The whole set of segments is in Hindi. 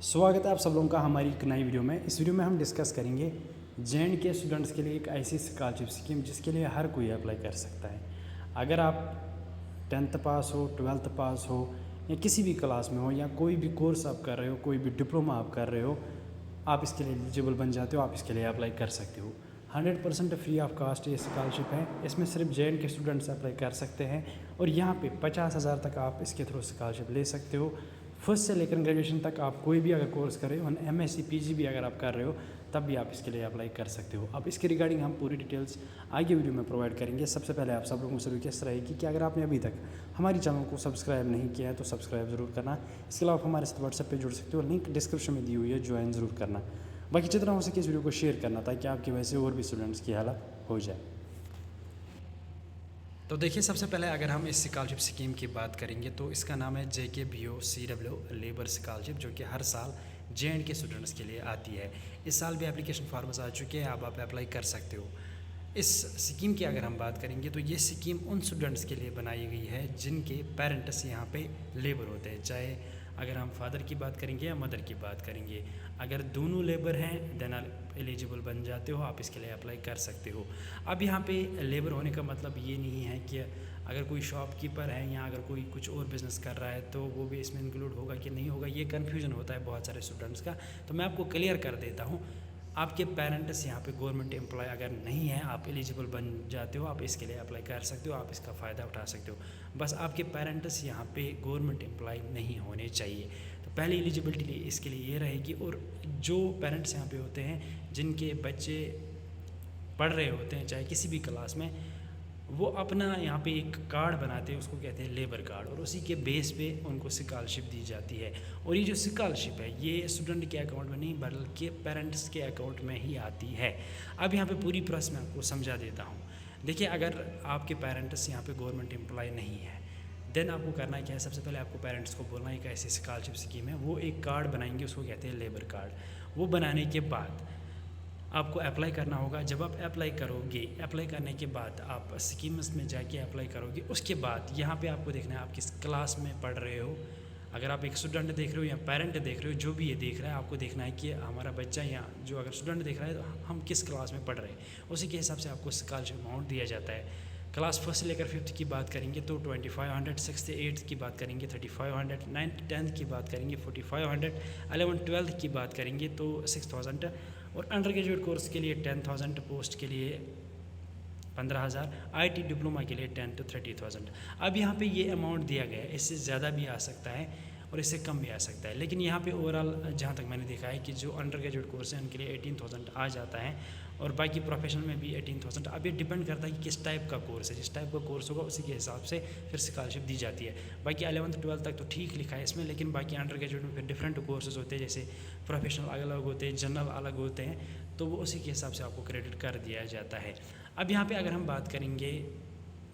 स्वागत है आप सब लोगों का हमारी एक नई वीडियो में। इस वीडियो में हम डिस्कस करेंगे जे के स्टूडेंट्स के लिए एक ऐसी स्कॉलरशिप स्कीम जिसके लिए हर कोई अप्लाई कर सकता है। अगर आप 10th पास हो, 12th पास हो या किसी भी क्लास में हो या कोई भी कोर्स आप कर रहे हो, कोई भी डिप्लोमा आप कर रहे हो, आप इसके लिए एलिजिबल बन जाते हो, आप इसके लिए अप्लाई कर सकते हो। 100% फ्री ऑफ कास्ट ये स्कॉलरशिप है। इसमें सिर्फ जे के स्टूडेंट्स अप्लाई कर सकते हैं और यहाँ पे 50,000 तक आप इसके थ्रू स्कॉलरशिप ले सकते हो। फर्स्ट से लेकर ग्रेजुएशन तक आप कोई भी अगर कोर्स कर रहे हो, MSc PG भी अगर आप कर रहे हो, तब भी आप इसके लिए अप्लाई कर सकते हो। अब इसके रिगार्डिंग हम पूरी डिटेल्स आगे वीडियो में प्रोवाइड करेंगे। सबसे पहले आप सब लोगों से रिक्वेस्ट रहेगी कि अगर आपने अभी तक हमारी चैनल को सब्सक्राइब नहीं किया है तो सब्सक्राइब ज़रूर करना। इसके अलावा आप हमारे साथ व्हाट्सएप पे जुड़ सकते हो, लिंक डिस्क्रिप्शन में दी हुई है, ज्वाइन ज़रूर करना। बाकी जितना हो सके इस वीडियो को शेयर करना ताकि आपकी वजह से और भी स्टूडेंट्स की हालत हो जाए। तो देखिए, सबसे पहले अगर हम इस स्कॉलरशिप स्कीम की बात करेंगे तो इसका नाम है JKBO-CW लेबर स्कॉलरशिप, जो कि हर साल जे के स्टूडेंट्स के लिए आती है। इस साल भी एप्लीकेशन फॉर्म्स आ चुके हैं, अब आप अप्लाई कर सकते हो। इस स्कीम की अगर हम बात करेंगे तो ये स्कीम उन स्टूडेंट्स के लिए बनाई गई है जिनके पेरेंट्स यहाँ पे लेबर होते हैं, चाहे अगर हम फादर की बात करेंगे या मदर की बात करेंगे। अगर दोनों लेबर हैं देन आप एलिजिबल बन जाते हो, आप इसके लिए अप्लाई कर सकते हो। अब यहाँ पे लेबर होने का मतलब ये नहीं है कि अगर कोई शॉपकीपर है या अगर कोई कुछ और बिज़नेस कर रहा है तो वो भी इसमें इंक्लूड होगा कि नहीं होगा, ये कन्फ्यूजन होता है बहुत सारे स्टूडेंट्स का। तो मैं आपको क्लियर कर देता हूँ, आपके पेरेंट्स यहाँ पे गवर्नमेंट एम्प्लॉय अगर नहीं है, आप एलिजिबल बन जाते हो, आप इसके लिए अप्लाई कर सकते हो, आप इसका फ़ायदा उठा सकते हो। बस आपके पेरेंट्स यहाँ पे गवर्नमेंट एम्प्लॉय नहीं होने चाहिए। तो पहली एलिजिबिलिटी इसके लिए ये रहेगी। और जो पेरेंट्स यहाँ पे होते हैं जिनके बच्चे पढ़ रहे होते हैं चाहे किसी भी क्लास में, वो अपना यहाँ पे एक कार्ड बनाते हैं, उसको कहते हैं लेबर कार्ड, और उसी के बेस पे उनको स्कॉलरशिप दी जाती है। और ये जो स्कॉलरशिप है ये स्टूडेंट के अकाउंट में नहीं बल्कि पेरेंट्स के अकाउंट में ही आती है। अब यहाँ पे पूरी प्रोसेस मैं आपको समझा देता हूँ। देखिए, अगर आपके पेरेंट्स यहाँ पे गवर्नमेंट एम्प्लॉय नहीं है देन आपको करना क्या है, सबसे पहले आपको पेरेंट्स को बोलना है कि ऐसी स्कॉलरशिप स्कीम है, वो एक कार्ड बनाएंगे, उसको कहते हैं लेबर कार्ड। वो बनाने के बाद आपको अप्लाई करना होगा। जब आप अप्लाई करोगे, अप्लाई करने के बाद आप स्कीम्स में जाके अप्लाई करोगे, उसके बाद यहाँ पे आपको देखना है आप किस क्लास में पढ़ रहे हो। अगर आप एक स्टूडेंट देख रहे हो या पेरेंट देख रहे हो, जो भी ये देख रहा है, आपको देखना है कि हमारा बच्चा या जो अगर स्टूडेंट देख रहा है तो हम किस क्लास में पढ़ रहे हैं, उसी के हिसाब से आपको स्कॉलरशिप अमाउंट दिया जाता है। क्लास फर्स्ट से लेकर 5th की बात करेंगे तो 2500, 6th 8th की बात करेंगे 3500, 9th 10th की बात करेंगे 4500, 11th 12th की बात करेंगे तो 6000, और अंडर ग्रेजुएट कोर्स के लिए 10,000, पोस्ट के लिए 15,000, IT डिप्लोमा के लिए 10 to 30,000। अब यहाँ पे ये अमाउंट दिया गया है, इससे ज़्यादा भी आ सकता है और इससे कम भी आ सकता है, लेकिन यहाँ पे ओवरऑल जहाँ तक मैंने देखा है कि जो अंडर ग्रेजुएट कोर्स है उनके लिए 18,000 आ जाता है, और बाकी प्रोफेशनल में भी 18,000। अब ये डिपेंड करता है कि किस टाइप का कोर्स है, जिस टाइप का कोर्स होगा उसी के हिसाब से फिर स्कॉलरशिप दी जाती है। बाकी 11th 12th तक तो ठीक लिखा है इसमें, लेकिन बाकी अंडर ग्रेजुएट में फिर डिफरेंट कोर्सेज होते हैं, जैसे प्रोफेशनल अलग होते हैं, जनरल अलग होते हैं, तो वो उसी के हिसाब से आपको क्रेडिट कर दिया जाता है। अब यहाँ पे अगर हम बात करेंगे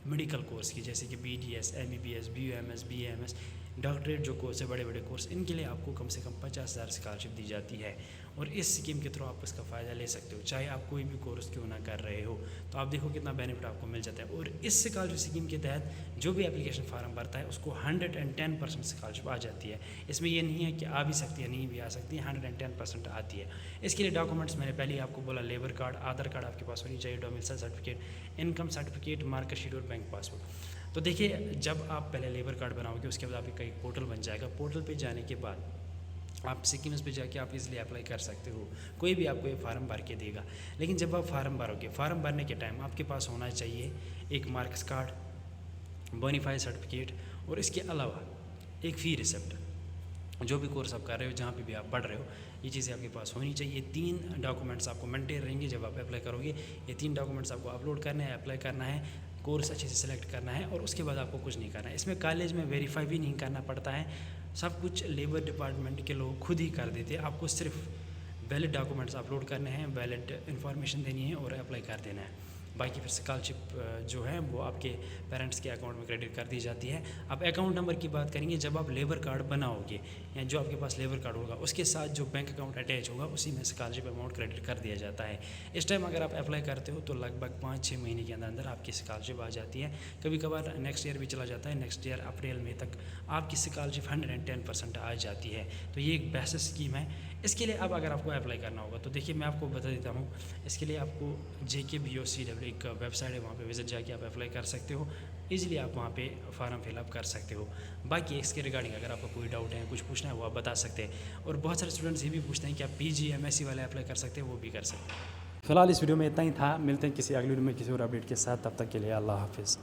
मेडिकल कोर्स की, जैसे कि BDS, MBBS, BUMS, BAMS, doctorate जो कोर्स है, बड़े बड़े कोर्स, इनके लिए आपको कम से कम 50,000 स्कॉलरशिप दी जाती है, और इस स्कीम के थ्रू आप इसका फ़ायदा ले सकते हो, चाहे आप कोई भी कोर्स क्यों ना कर रहे हो। तो आप देखो कितना बेनिफिट आपको मिल जाता है। और इस स्कॉलरशिप स्कीम के तहत जो भी एप्लीकेशन फार्म भरता है उसको 110% स्कॉलरशिप आ जाती है। इसमें ये नहीं है कि आ भी सकती है, नहीं भी आ सकती है, 110% आती है। इसके लिए डॉक्यूमेंट्स मैंने पहले ही आपको बोला, लेबर कार्ड, आधार कार्ड आपके पास होनी चाहिए, domicile certificate, income certificate, marksheet और बैंक पासबुक। तो देखिए, जब आप पहले लेबर कार्ड बनाओगे उसके बाद आपका एक पोर्टल बन जाएगा। पोर्टल पे जाने के बाद आप स्कीम्स पे जाके आप इसलिए अप्लाई कर सकते हो, कोई भी आपको ये फार्म भर के देगा। लेकिन जब आप फार्म भरोगे, फार्म भरने के टाइम आपके पास होना चाहिए एक मार्क्स कार्ड, बोनीफाई सर्टिफिकेट, और इसके अलावा एक फ़ी रिसिप्ट। जो भी कोर्स आप कर रहे हो, जहाँ पे भी आप पढ़ रहे हो, ये चीज़ें आपके पास होनी चाहिए। 3 डॉक्यूमेंट्स आपको मेंटेन रहेंगे जब आप अप्लाई करोगे। ये 3 डॉक्यूमेंट्स आपको अपलोड करने हैं, अप्लाई करना है, कोर्स अच्छे से सिलेक्ट करना है, और उसके बाद आपको कुछ नहीं करना है। इसमें कॉलेज में वेरीफाई भी नहीं करना पड़ता है, सब कुछ लेबर डिपार्टमेंट के लोग खुद ही कर देते हैं। आपको सिर्फ वैलिड डॉक्यूमेंट्स अपलोड करने हैं, वैलिड इन्फॉर्मेशन देनी है और अप्लाई कर देना है। बाकी फिर स्कॉलरशिप जो है वो आपके पेरेंट्स के अकाउंट में क्रेडिट कर दी जाती है। अब अकाउंट नंबर की बात करेंगे, जब आप लेबर कार्ड बनाओगे या जो आपके पास लेबर कार्ड होगा उसके साथ जो बैंक अकाउंट अटैच होगा उसी में स्कॉलरशिप अमाउंट क्रेडिट कर दिया जाता है। इस टाइम अगर आप अप्लाई करते हो तो लगभग 5-6 महीने के अंदर अंदर आपकी स्कॉलरशिप आ जाती है। कभी कभार नेक्स्ट ईयर भी चला जाता है, नेक्स्ट ईयर अप्रैल मई तक आपकी स्कॉलरशिप 110% आ जाती है। तो ये एक बेस्ट स्कीम है। इसके लिए अब अगर आपको अप्लाई करना होगा तो देखिए मैं आपको बता देता हूँ। इसके लिए आपको JKBOCW एक वेबसाइट है, वहाँ पे विजिट जाके आप अप्लाई कर सकते हो। ईजिली आप वहाँ पे फॉर्म फिलअप कर सकते हो। बाकी इसके रिगार्डिंग अगर आपको कोई डाउट है, कुछ पूछना है, वो आप बता सकते हैं। और बहुत सारे स्टूडेंट्स ये भी पूछते हैं कि आप PG MSc वाले अप्लाई कर सकते हैं, वो भी कर सकते हैं। फिलहाल इस वीडियो में इतना ही था। मिलते हैं किसी अगली वीडियो में किसी और अपडेट के साथ। तब तक के लिए अल्लाह हाफिज़।